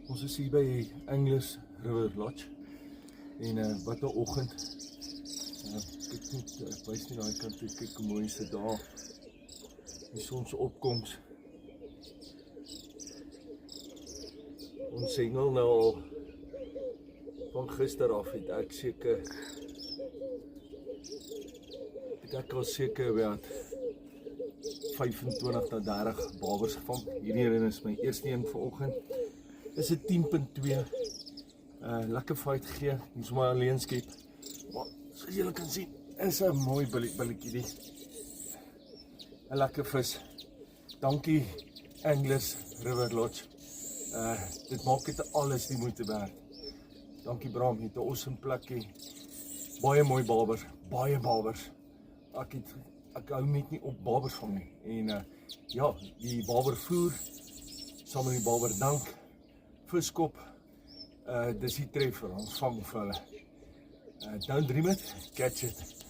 Ons is hier by English River Lodge en wat 'n oggend. Kyk net, ek wys nie daai kant toe, kyk hoe mooi is dit daar. Die sonsopkoms. Ons hengel nou al van gister af het ek seker al seker wat 25 tot 30 babers gevang. Hierdie een is my eerste een vanoggend. Is 'n 10.2. Lekker fight gee. Ons maar alleen skep. Maar soos julle kan sien, is 'n mooi billetjie die. 'n Lekker vis. Dankie English River Lodge. Dit maak dit alles die moeite werd. Dankie Bram, jy het 'n awesome plekkie. Baie mooi babers, baie babers. Ek hou net nie op babers vang nie. En ja, die babervoer saam met die baberdank, viskop, dis die treffer, ons vang vir hulle. Don't dream it, catch it.